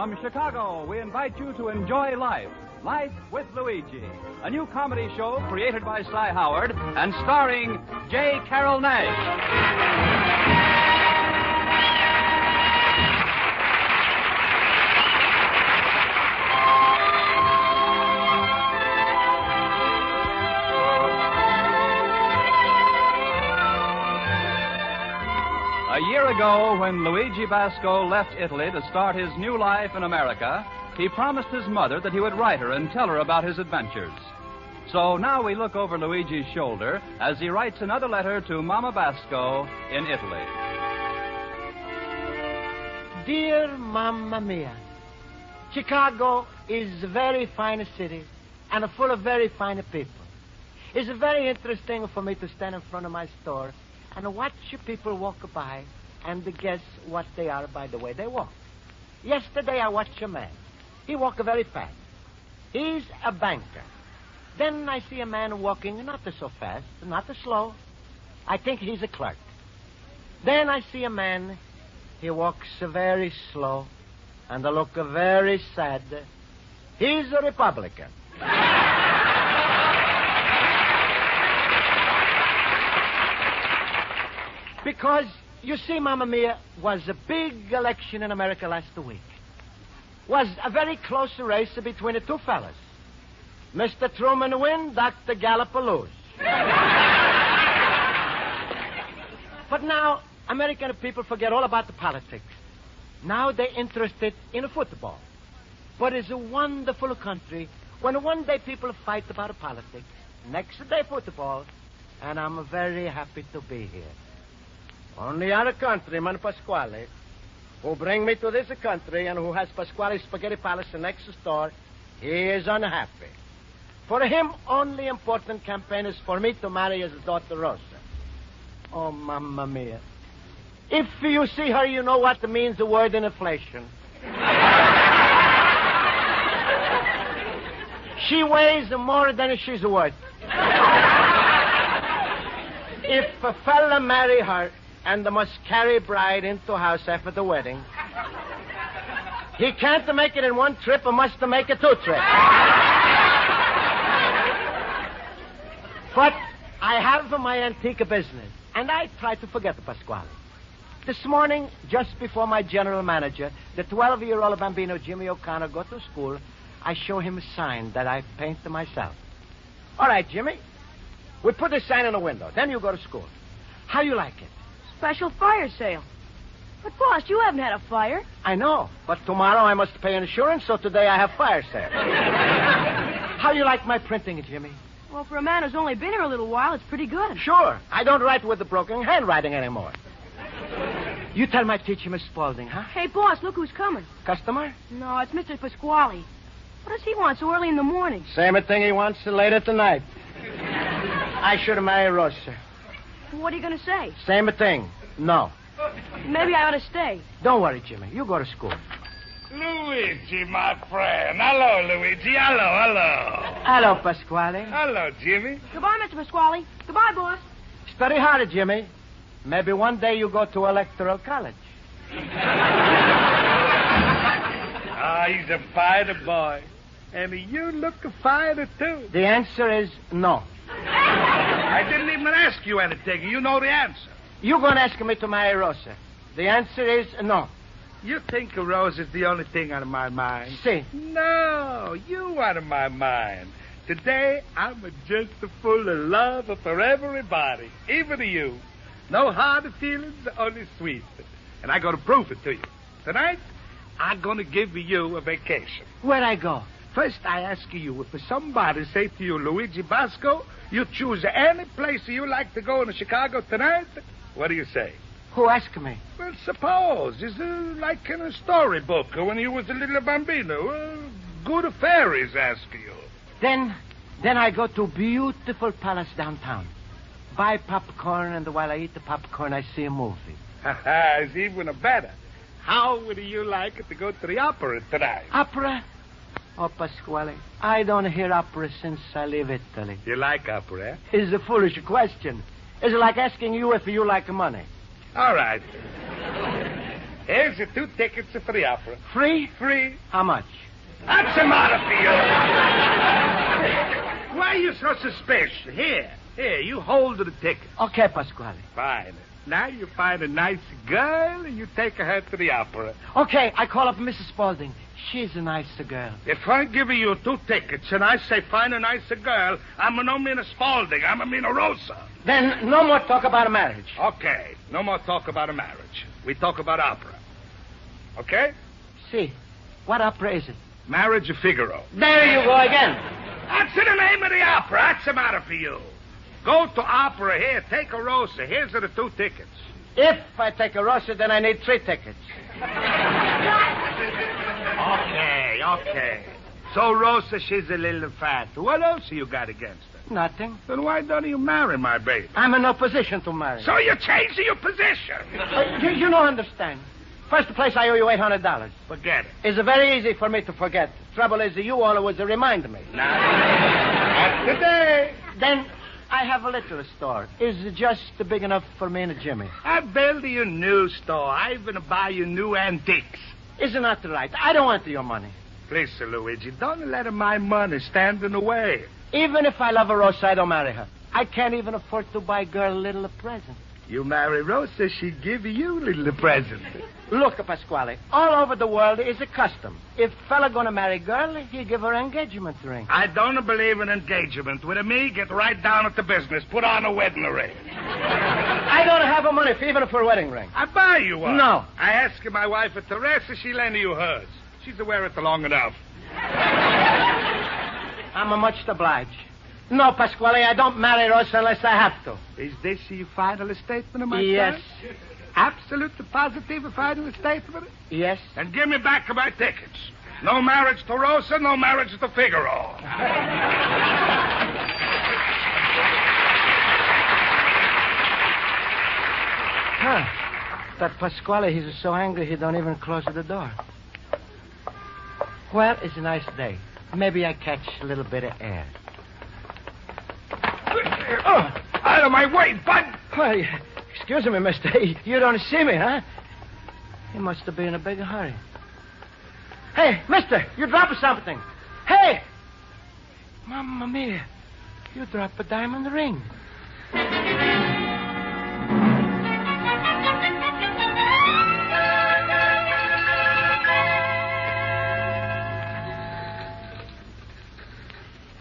From Chicago, we invite you to enjoy Life. Life with Luigi, a new comedy show created by Cy Howard and starring J. Carrol Naish. A year ago, when Luigi Basco left Italy to start his new life in America, he promised his mother that he would write her and tell her about his adventures. So now we look over Luigi's shoulder as he writes another letter to Mama Basco in Italy. Dear Mamma Mia, Chicago is a very fine city and full of very fine people. It's very interesting for me to stand in front of my store and watch people walk by and guess what they are by the way they walk. Yesterday I watched a man. He walked very fast. He's a banker. Then I see a man walking not so fast, not slow. I think he's a clerk. Then I see a man. He walks very slow and look very sad. He's a Republican. Because, you see, Mamma Mia, was a big election in America last week. Was a very close race between the two fellas. Mr. Truman win, Dr. Gallup lose. But now, American people forget all about the politics. Now they're interested in football. But it's a wonderful country when one day people fight about politics, next day football, and I'm very happy to be here. Only our countryman, Pasquale, who bring me to this country and who has Pasquale's Spaghetti Palace next door, he is unhappy. For him, only important campaign is for me to marry his daughter, Rosa. Oh, Mamma Mia. If you see her, you know what means the word inflation. She weighs more than she's worth. If a fella marry her and must carry bride into house after the wedding, he can't make it in one trip, he must make it 2 trips. But I have my antique business, and I try to forget the Pasquale. This morning, just before my general manager, the 12-year-old bambino Jimmy O'Connor, go to school, I show him a sign that I paint myself. All right, Jimmy, we put the sign in the window. Then you go to school. How you like it? Special fire sale. But, boss, you haven't had a fire. I know, but tomorrow I must pay insurance, so today I have fire sale. How you like my printing, Jimmy? Well, for a man who's only been here a little while, it's pretty good. Sure. I don't write with the broken handwriting anymore. You tell my teacher, Miss Spaulding, huh? Hey, boss, look who's coming. Customer? No, it's Mr. Pasquale. What does he want so early in the morning? Same thing he wants later tonight. I should marry Rosa. What are you going to say? Same thing. No. Maybe I ought to stay. Don't worry, Jimmy. You go to school. Luigi, my friend. Hello, Luigi. Hello. Hello, Pasquale. Hello, Jimmy. Goodbye, Mr. Pasquale. Goodbye, boss. Study hard, Jimmy. Maybe one day you go to electoral college. He's a fighter boy. And you look a fighter, too. The answer is no. I didn't even ask you anything. You know the answer. You're going to ask me to marry Rosa. The answer is no. You think Rose is the only thing on my mind? See. No, you out of my mind. Today, I'm just full of love for everybody, even you. No hard feelings, only sweet. And I'm going to prove it to you. Tonight, I'm going to give you a vacation. Where'd I go? First, I ask you, if somebody say to you, Luigi Basco, you choose any place you like to go in Chicago tonight, what do you say? Who asked me? Well, suppose. It's like in a storybook when you was a little bambino. Good fairies ask you. Then I go to beautiful palace downtown. Buy popcorn, and while I eat the popcorn, I see a movie. It's even better. How would you like to go to the opera tonight? Opera? Oh, Pasquale, I don't hear opera since I leave Italy. You like opera, eh? It's a foolish question. It's like asking you if you like money. All right. Here's your 2 tickets for the opera. Free? Free. How much? That's the matter for you. Why are you so suspicious? Here, you hold the ticket. Okay, Pasquale. Fine. Now you find a nice girl and you take her to the opera. Okay, I call up Mrs. Spaulding. She's a nicer girl. If I give you 2 tickets and I say find a nicer girl, I'm no mean a Spaulding. I'm a mean a Rosa. Then no more talk about a marriage. Okay, no more talk about a marriage. We talk about opera. Okay? See, what opera is it? Marriage of Figaro. There you go again. That's the name of the opera. That's the matter for you. Go to opera here. Take a Rosa. Here's the 2 tickets. If I take a Rosa, then I need 3 tickets. Okay. So Rosa, she's a little fat. What else you got against her? Nothing. Then why don't you marry my baby? I'm in no position to marry. So you're changing your position. You don't understand. First place, I owe you $800. Forget it. It's very easy for me to forget. Trouble is, you always remind me. Not today. Then I have a little store. Is it just big enough for me and Jimmy? I build you a new store. I even buy you new antiques. Isn't that right? I don't want your money. Please, Sir Luigi, don't let my money stand in the way. Even if I love a Rosa, I don't marry her. I can't even afford to buy a girl a little present. You marry Rosa, she give you a little present. Look, Pasquale, all over the world is a custom. If fella gonna marry girl, he give her engagement ring. I don't believe in engagement. With me, get right down at the business. Put on a wedding ring. I don't have a money even for a wedding ring. I buy you one. No. I ask my wife, Teresa, she lend you hers. She's wear it long enough. I'm much obliged. No, Pasquale, I don't marry Rosa unless I have to. Is this your final statement of my Yes. son? Absolute positive final statement? Yes. And give me back my tickets. No marriage to Rosa, no marriage to Figaro. Huh. That Pasquale, he's so angry he don't even close the door. Well, it's a nice day. Maybe I catch a little bit of air. Oh, out of my way, bud! Well, excuse me, mister. You don't see me, huh? He must have been in a big hurry. Hey, mister, you dropped something. Hey! Mamma mia. You dropped a diamond ring.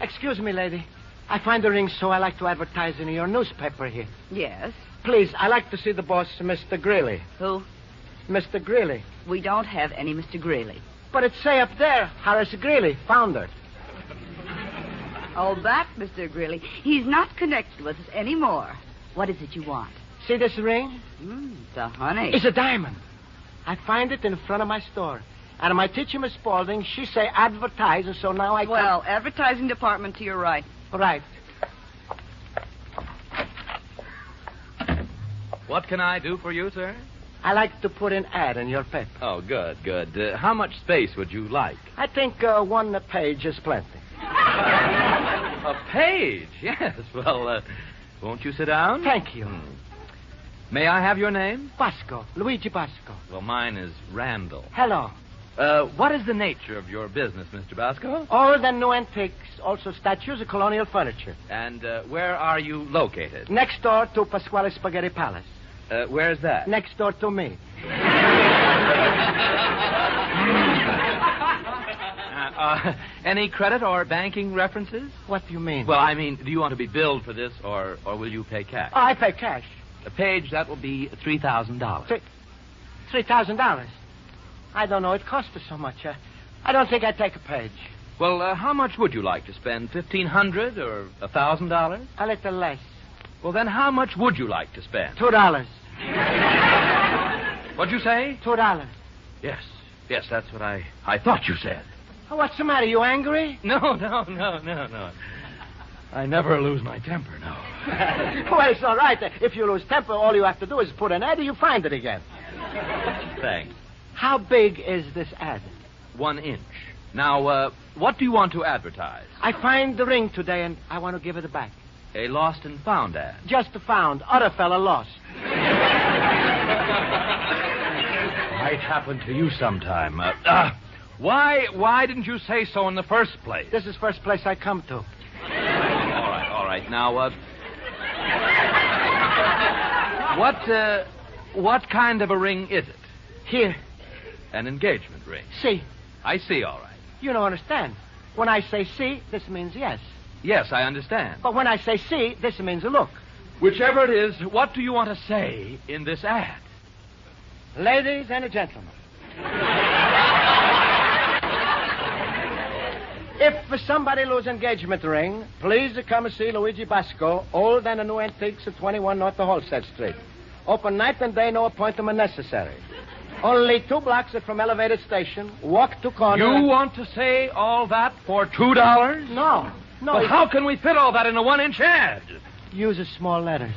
Excuse me, lady. I find the ring, so I like to advertise in your newspaper here. Yes. Please, I like to see the boss, Mr. Greeley. Who? Mr. Greeley. We don't have any Mr. Greeley. But it say up there, Horace Greeley, founder. Oh, that Mr. Greeley. He's not connected with us anymore. What is it you want? See this ring? It's a honey. It's a diamond. I find it in front of my store. And my teacher, Miss Spaulding, she say advertise, and so now I Well, advertising department to your right. Right. What can I do for you, sir? I like to put an ad in your paper. Oh, good. How much space would you like? I think 1 page is plenty. A page? Yes. Well, won't you sit down? Thank you. May I have your name? Basco. Luigi Basco. Well, mine is Randall. Hello. What is the nature of your business, Mr. Basco? Old and new antiques, also statues of colonial furniture. And where are you located? Next door to Pasquale Spaghetti Palace. Where's that? Next door to me. Any credit or banking references? What do you mean? Well, I mean, do you want to be billed for this, or will you pay cash? Oh, I pay cash. A page, that will be $3,000. $3,000? I don't know. It costs us so much. I don't think I'd take a page. Well, how much would you like to spend? $1,500 or $1,000? A little less. Well, then how much would you like to spend? $2. What'd you say? $2. Yes, that's what I thought you said. Oh, what's the matter? You angry? No. I never lose my temper, no. Well, it's all right. If you lose temper, all you have to do is put an ad and you find it again. Thanks. How big is this ad? 1 inch. Now, what do you want to advertise? I find the ring today, and I want to give it back. A lost and found ad. Just found. Other fella lost. might happen to you sometime. Why didn't you say so in the first place? This is first place I come to. All right. Now, what kind of a ring is it? Here. An engagement ring. See. I see, all right. You don't understand. When I say see, this means yes. Yes, I understand. But when I say see, this means look. Whichever it is, what do you want to say in this ad? Ladies and gentlemen. If somebody lose engagement ring, please come and see Luigi Basco, old and new antiques at 21 North of Halstead Street. Open night and day, no appointment necessary. Only 2 blocks from Elevated Station. Walk to corner. You want to say all that for $2? No. But how can we fit all that in a 1-inch ad? Use small letters.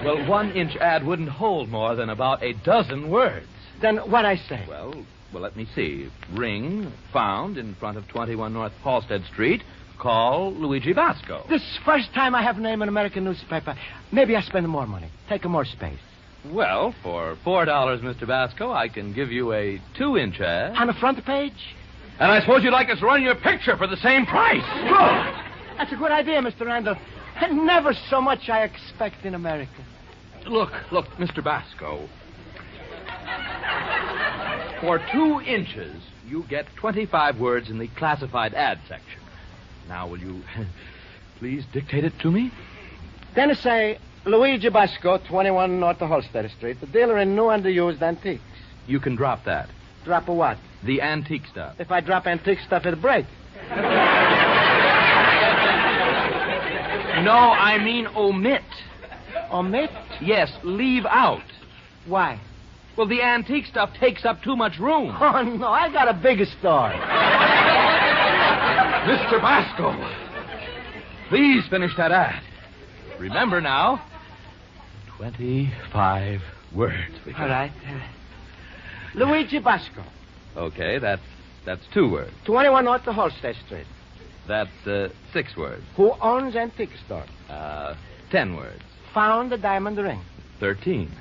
Well, 1-inch ad wouldn't hold more than about a dozen words. Then what I say? Well, let me see. Ring found in front of 21 North Halstead Street. Call Luigi Basco. This first time I have name in American newspaper. Maybe I spend more money. Take more space. Well, for $4, Mr. Basco, I can give you a 2-inch ad. On the front page? And I suppose you'd like us to run your picture for the same price. Good. That's a good idea, Mr. Randall. Never so much I expect in America. Look, Mr. Basco. For 2 inches, you get 25 words in the classified ad section. Now, will you please dictate it to me? Then say, Luigi Basco, 21 North of Halstead Street, the dealer in new and used antiques. You can drop that. Drop a what? The antique stuff. If I drop antique stuff, it'll break. No, I mean omit. Omit? Yes, leave out. Why? Well, the antique stuff takes up too much room. Oh, no, I got a bigger store. Mr. Basco, please finish that ad. Remember now, 25 words. All right. Luigi Basco. Okay, that's 2 words. 21 North of Halstead Street. That's 6 words. Who owns antique store? 10 words. Found the diamond ring. 13.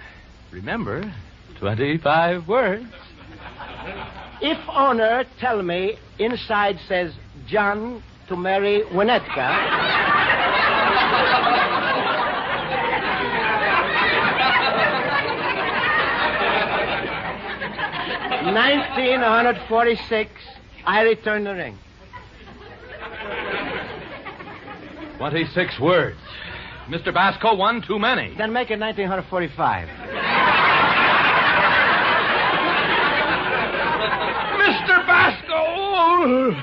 Remember, 25 words. If owner tell me inside says John to marry Winnetka. 1946, I return the ring. 26 words. Mr. Basco, 1 too many. Then make it 1945. Mr. Basco!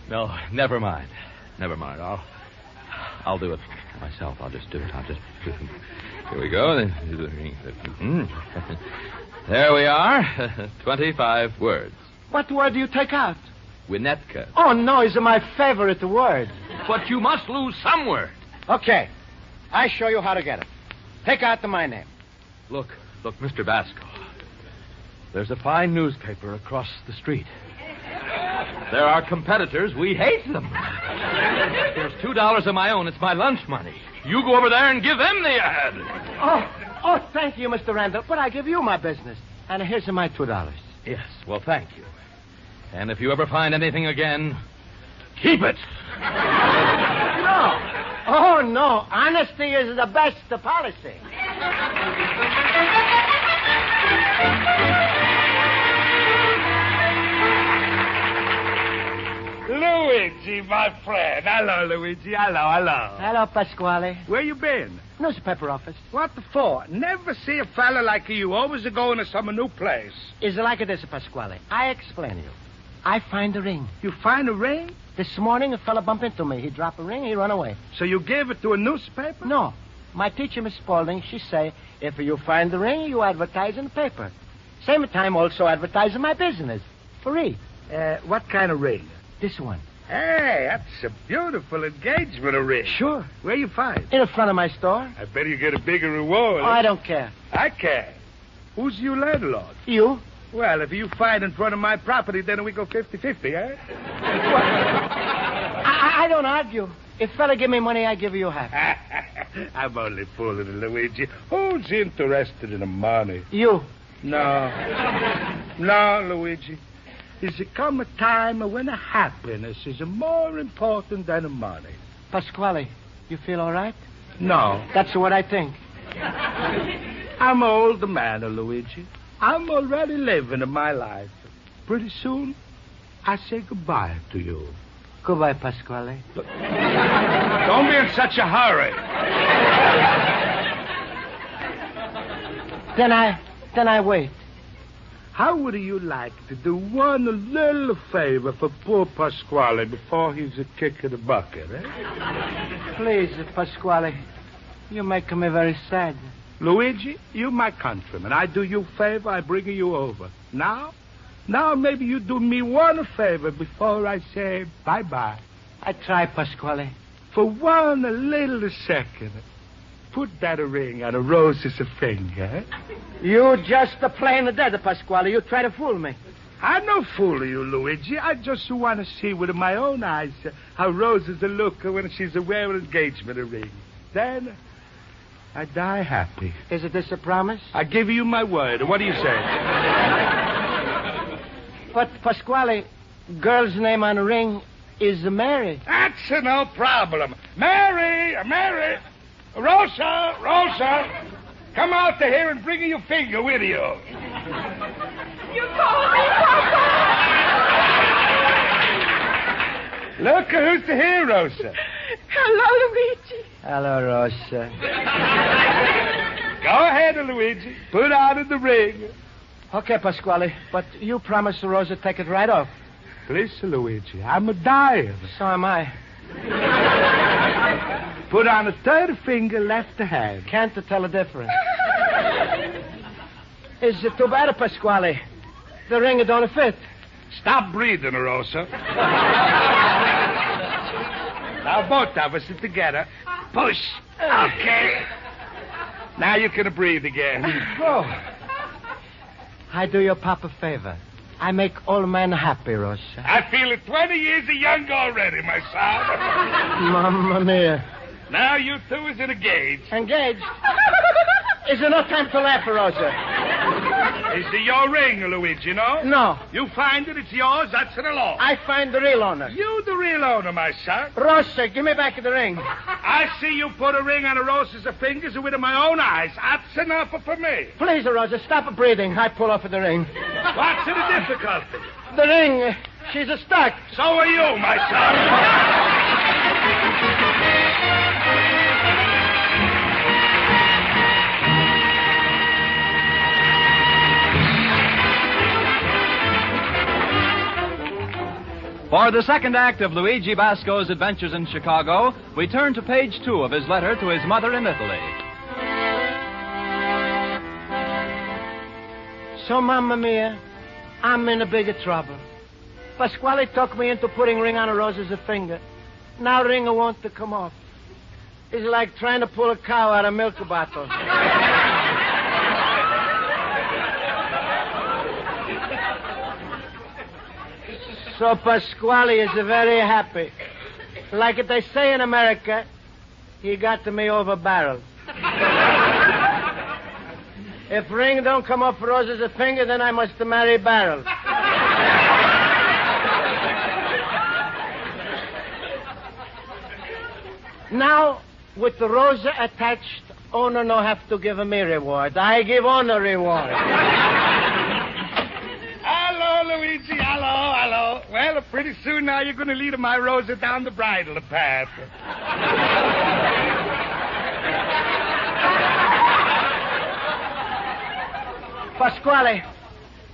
No, never mind. I'll do it myself. I'll just do it. Here we go. There we are. 25 words. What word do you take out? Winnetka. Oh, no, it's my favorite word. But you must lose some word. Okay. I show you how to get it. Take out my name. Look, Mr. Basco. There's a fine newspaper across the street. There are competitors. We hate them. There's $2 of my own. It's my lunch money. You go over there and give them the ad. Oh, thank you, Mr. Randall. But I give you my business. And here's my $2. Yes, well, thank you. And if you ever find anything again, keep it. No. Oh, no. Honesty is the best policy. Luigi, my friend. Hello, Luigi. Hello. Hello, Pasquale. Where you been? Newspaper office. What for? Never see a fella like you. Always going to some new place. It's like this, Pasquale. I explain you. I find the ring. You find a ring? This morning, a fella bumped into me. He dropped a ring, he run away. So you gave it to a newspaper? No. My teacher, Miss Spaulding, she say, if you find the ring, you advertise in the paper. Same time also advertise in my business. Free. What kind of ring? This one. Hey, that's a beautiful engagement ring. Sure. Where you find it? In the front of my store. I bet you get a bigger reward. Oh, I don't care. I care. Who's your landlord? You? Well, if you find in front of my property, then we go 50-50, eh? I don't argue. If fella give me money, I give you half. I'm only fooling, Luigi. Who's interested in the money? You. No. No, Luigi. There's come a time when happiness is more important than the money. Pasquale, you feel all right? No. That's what I think. I'm an old man, Luigi. I'm already living my life. Pretty soon, I say goodbye to you. Goodbye, Pasquale. Don't be in such a hurry. Then I wait. How would you like to do one little favor for poor Pasquale before he's a kick in the bucket, eh? Please, Pasquale. You make me very sad. Luigi, you my countryman. I do you a favor, I bring you over. Now maybe you do me one favor before I say bye-bye. I try, Pasquale. For one little second, put that ring on a Rosa's finger. You just plain dead, Pasquale. You try to fool me. I no fool you, Luigi. I just want to see with my own eyes how Rosa's look when she's wearing an engagement ring. Then I die happy. Is this a promise? I give you my word. What do you say? But, Pasquale, girl's name on the ring is Mary. That's no problem. Mary! Rosa! Come out to here and bring your finger with you. You called me, Papa! Look who's here, Rosa. Hello, Luigi. Hello, Rosa. Go ahead, Luigi. Put on the ring. Okay, Pasquale, but you promised Rosa take it right off. Please, Luigi, I'm dying. So am I. Put on the third finger, left hand. Can't tell the difference. Is it too bad, Pasquale? The ring don't fit. Stop breathing, Rosa. Now both of us are together. Push. Okay. Now you can breathe again. Oh. I do your papa a favor. I make all men happy, Rosa. I feel 20 years younger already, my son. Mamma mia. Now you two is engaged. Engaged? Is there no time to laugh, Rosa? Is it your ring, Luigi, no? No. You find it, it's yours, that's the law. I find the real owner. You the real owner, my son. Rosa, give me back the ring. I see you put a ring on a Rosa's fingers with my own eyes. That's enough for me. Please, Rosa, stop breathing. I pull off the ring. What's the difficulty? The ring, she's stuck. So are you, my son. For the second act of Luigi Basco's adventures in Chicago, we turn to page 2 of his letter to his mother in Italy. So, Mamma mia, I'm in a big trouble. Pasquale talked me into putting ring on a Rosa's finger. Now ring won't come off. It's like trying to pull a cow out of a milk bottle. So Pasquale is very happy. Like they say in America, he got me over barrel. If ring don't come off Rosa's finger, then I must marry barrel. Now, with the Rosa attached, owner no have to give me reward. I give owner reward. Hello, Luigi. Hello. Well, pretty soon now you're going to lead my Rosa down the bridle path. Pasquale,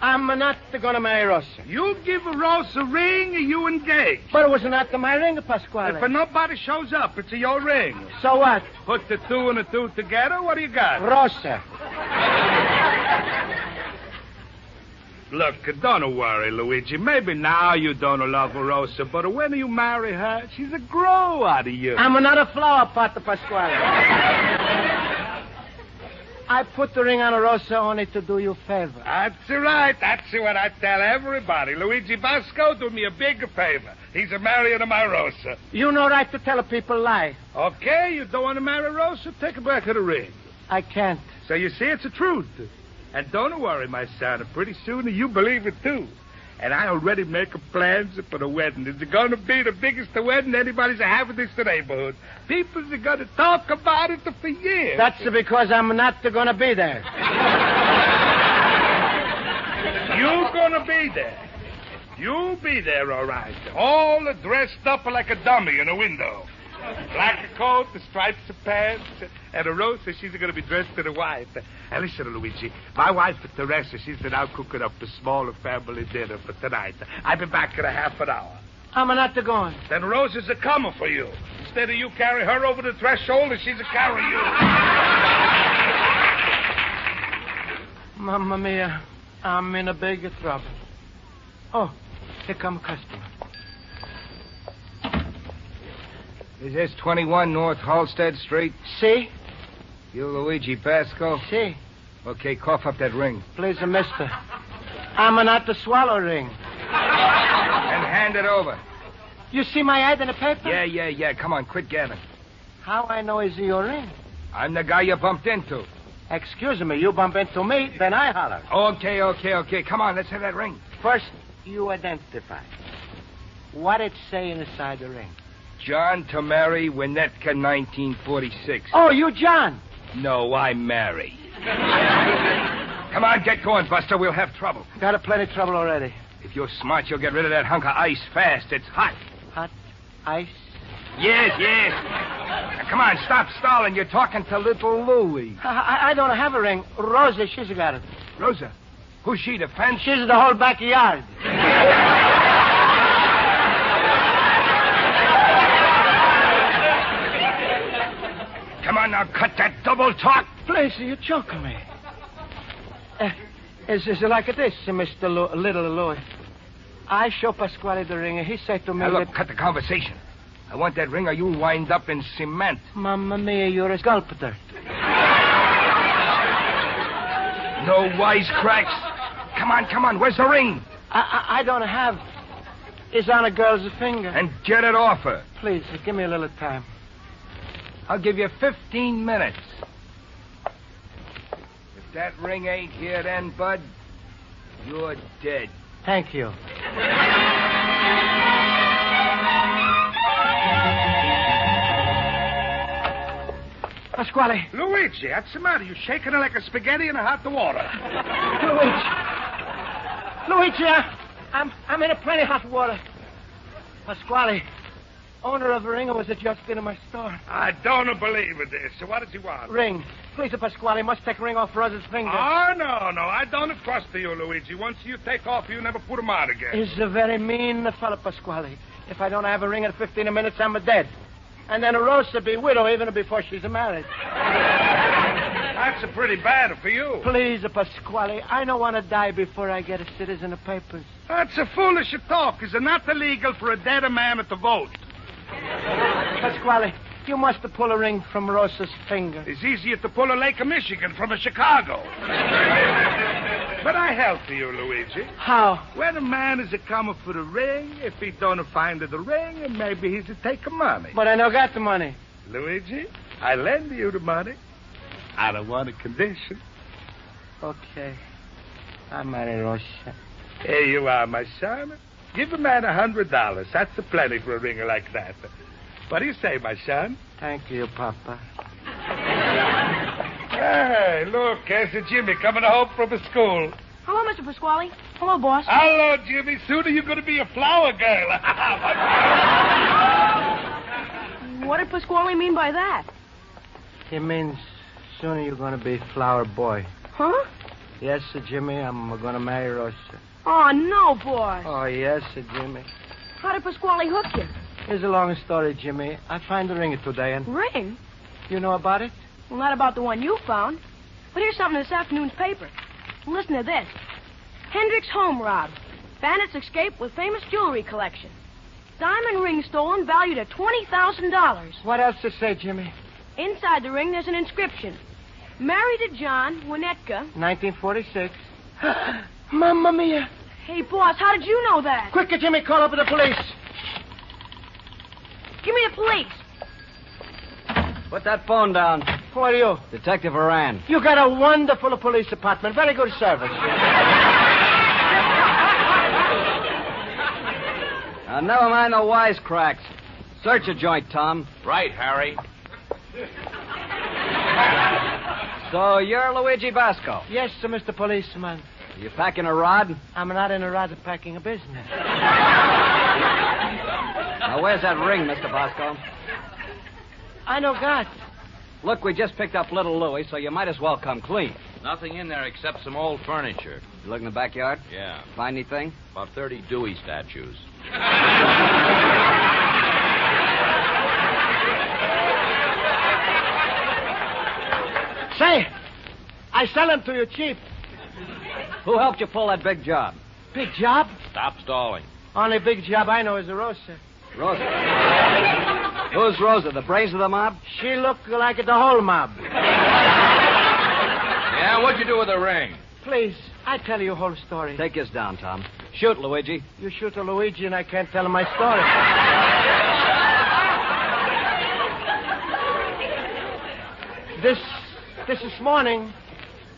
I'm not going to marry Rosa. You give a Rosa a ring, you engage. But it was not my ring, Pasquale. If nobody shows up, it's your ring. So what? Put the two and the two together, what do you got? Rosa. Look, don't worry, Luigi. Maybe now you don't love Rosa, but when you marry her, she's a grow out of you. I'm not a flower pot, Pasquale. I put the ring on Rosa only to do you a favor. That's right. That's what I tell everybody. Luigi Basco, do me a big favor. He's a marrying my Rosa. You no right to tell people lie. Okay, you don't want to marry Rosa? Take her back of the ring. I can't. So you see, it's the truth. And don't worry, my son. Pretty soon you believe it, too. And I already make plans for the wedding. It's going to be the biggest wedding anybody's having in this neighborhood. People's are going to talk about it for years. That's because I'm not going to be there. You're going to be there. You'll be there, all right. All dressed up like a dummy in a window. Black coat, the stripes of pants, and a Rosa, she's going to be dressed in white. And listen, Luigi, my wife, Teresa, she's been out cooking up a smaller family dinner for tonight. I'll be back in a half an hour. I'm not going. Then Rosa's a coming for you. Instead of you carry her over the threshold, she's a carry you. Mamma mia, I'm in a big trouble. Oh, here come a customer. Is this 21 North Halstead Street? See? You Luigi Basco? See? Okay, cough up that ring. Please, mister. I'm not the swallow ring. And hand it over. You see my ad in the paper? Yeah. Come on, quit gabbing. How I know is your ring? I'm the guy you bumped into. Excuse me, you bump into me, then I holler. Okay. Come on, let's have that ring. First, you identify. What it say inside the ring? John to marry Winnetka, 1946. Oh, you John. No, I'm Mary. Come on, get going, Buster. We'll have trouble. Got a plenty trouble already. If you're smart, you'll get rid of that hunk of ice fast. It's hot. Hot ice? Yes. Now, come on, stop stalling. You're talking to little Louie. I don't have a ring. Rosa, she's got it. Rosa? Who's she, the fence? She's the whole backyard. Come on now, cut that double talk. Please, you're choking me. Is it like this, Mr. Little Louis? I show Pasquale the ring, and he said to me Now, look, cut the conversation. I want that ring or you'll wind up in cement. Mamma mia, you're a sculptor. No wisecracks. Come on, where's the ring? I don't have. It's on a girl's finger. And get it off her. Please, give me a little time. I'll give you 15 minutes. If that ring ain't here then, Bud, you're dead. Thank you. Pasquale. Luigi, what's the matter? You shaking her like a spaghetti in a hot water. Luigi, I'm in a plenty hot water. Pasquale, owner of a ring was just in my store. I don't believe it is. So what does he want? Ring. Please, Pasquale, must take a ring off Rosa's finger. Oh, no. I don't trust you, Luigi. Once you take off, you never put them on again. He's a very mean fellow, Pasquale. If I don't have a ring in 15 minutes, I'm dead. And then Rosa be widow even before she's married. That's pretty bad for you. Please, Pasquale, I don't want to die before I get a citizen papers. That's a foolish talk. It's not illegal for a dead man to vote. Pasquale, you must pull a ring from Rosa's finger. It's easier to pull a Lake of Michigan from a Chicago. But I help you, Luigi. How? When a man is coming for the ring, if he don't find the ring, maybe he's to take money. But I don't got the money. Luigi, I lend you the money. I don't want a condition. Okay. I marry Rosa. Here you are, my son. Give a man $100. That's plenty for a ring like that. What do you say, my son? Thank you, Papa. Hey, look, there's Jimmy coming home from school. Hello, Mr. Pasquale. Hello, boss. Hello, Jimmy. Soon you're going to be a flower girl. What did Pasquale mean by that? He means sooner you're going to be flower boy. Huh? Yes, Jimmy, I'm going to marry Rosa. Oh, no, boss. Oh, yes, Jimmy. How did Pasquale hook you? It's a long story, Jimmy. I find the ring today, and... Ring? You know about it? Well, not about the one you found. But here's something in this afternoon's paper. Listen to this. Hendricks home robbed. Bandits escape with famous jewelry collection. Diamond ring stolen valued at $20,000. What else to say, Jimmy? Inside the ring, there's an inscription. Married to John, Winnetka. 1946. Mamma mia. Hey, boss, how did you know that? Quicker, Jimmy, call up the police. Give me the police. Put that phone down. Who are you? Detective Iran. You got a wonderful police department. Very good service. Never mind the wisecracks. Search a joint, Tom. Right, Harry. So you're Luigi Basco. Yes, sir, Mr. Policeman. You packing a rod? I'm not in a rather packing a business. Now, where's that ring, Mr. Basco? I know God. Look, we just picked up little Louie, so you might as well come clean. Nothing in there except some old furniture. You look in the backyard? Yeah. Find anything? About 30 Dewey statues. Say, I sell them to you cheap. Who helped you pull that big job? Big job? Stop stalling. Only big job I know is a Rosa. Rosa. Who's Rosa, the brains of the mob? She looked like the whole mob. Yeah, what'd you do with the ring? Please, I tell you a whole story. Take this down, Tom. Shoot, Luigi. You shoot a Luigi and I can't tell him my story. This morning,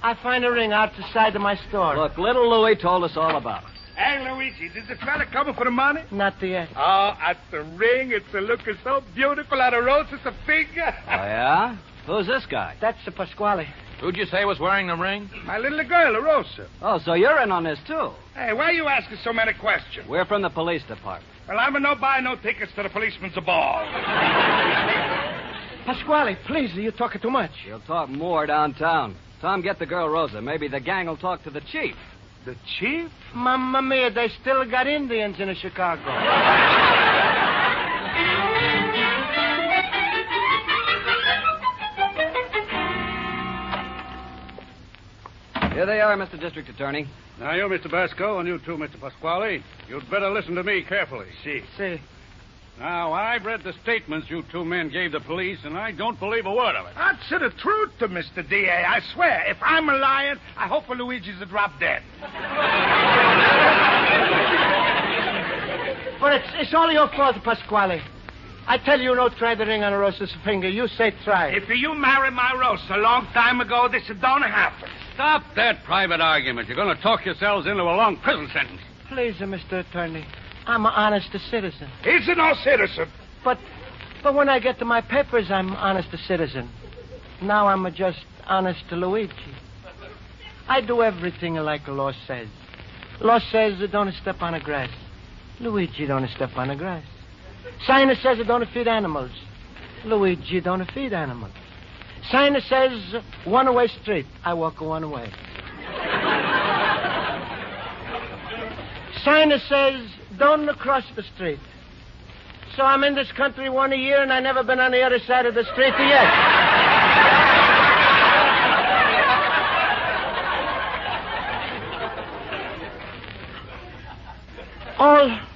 I find a ring out the side of my store. Look, little Louie told us all about it. Hey, Luigi, did the fella coming for the money? Not yet. Oh, at the ring. It's looking so beautiful out of Rosa's finger. Oh, yeah? Who's this guy? That's the Pasquale. Who'd you say was wearing the ring? My little girl, Rosa. Oh, so you're in on this, too. Hey, why are you asking so many questions? We're from the police department. Well, I'm no buy no tickets to the policeman's ball. Pasquale, please, you're talking too much. You'll talk more downtown. Tom, get the girl Rosa. Maybe the gang will talk to the chief. The chief? Mamma mia, they still got Indians in Chicago. Here they are, Mr. District Attorney. Now, you, Mr. Basco, and you too, Mr. Pasquale, you'd better listen to me carefully. See. Now, I've read the statements you two men gave the police, and I don't believe a word of it. That's the truth to Mr. D.A., I swear. If I'm a lying, I hope for Luigi's to drop dead. But it's all your fault, Pasquale. I tell you, no try the ring on Rosa's finger. You say try. If you married my Rosa a long time ago, this don't happen. Stop that private argument. You're going to talk yourselves into a long prison sentence. Please, Mr. Attorney. I'm an honest citizen. He's no citizen. But when I get to my papers, I'm honest citizen. Now I'm just honest Luigi. I do everything like the law says. Law says don't step on the grass. Luigi don't step on the grass. Sign says don't feed animals. Luigi don't feed animals. Sign says one-way street. I walk one way. Sign says don't cross the street. So I'm in this country 1 year and I've never been on the other side of the street yet.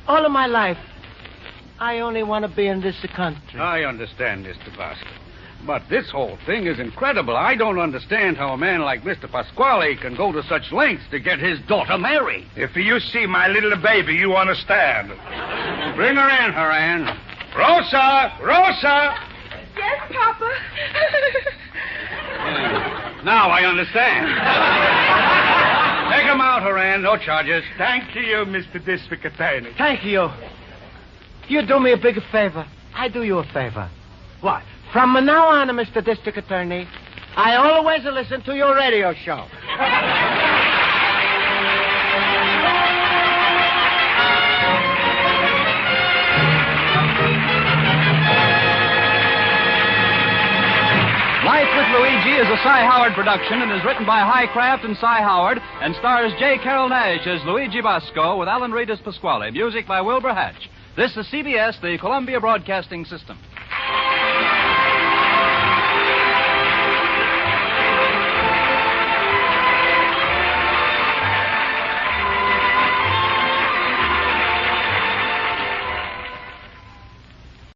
All of my life, I only want to be in this country. I understand, Mr. Basco. But this whole thing is incredible. I don't understand how a man like Mr. Pasquale can go to such lengths to get his daughter married. If you see my little baby, you understand. Bring her in, Haran. Rosa! Rosa! Yes, Papa. Now I understand. Take him out, Haran. No charges. Thank you, Mr. District Attorney. Thank you. You do me a big favor. I do you a favor. What? From now on, Mr. District Attorney, I always listen to your radio show. Life with Luigi is a Cy Howard production and is written by Highcraft and Cy Howard and stars J. Carroll Nash as Luigi Basco with Alan Reed as Pasquale. Music by Wilbur Hatch. This is CBS, the Columbia Broadcasting System.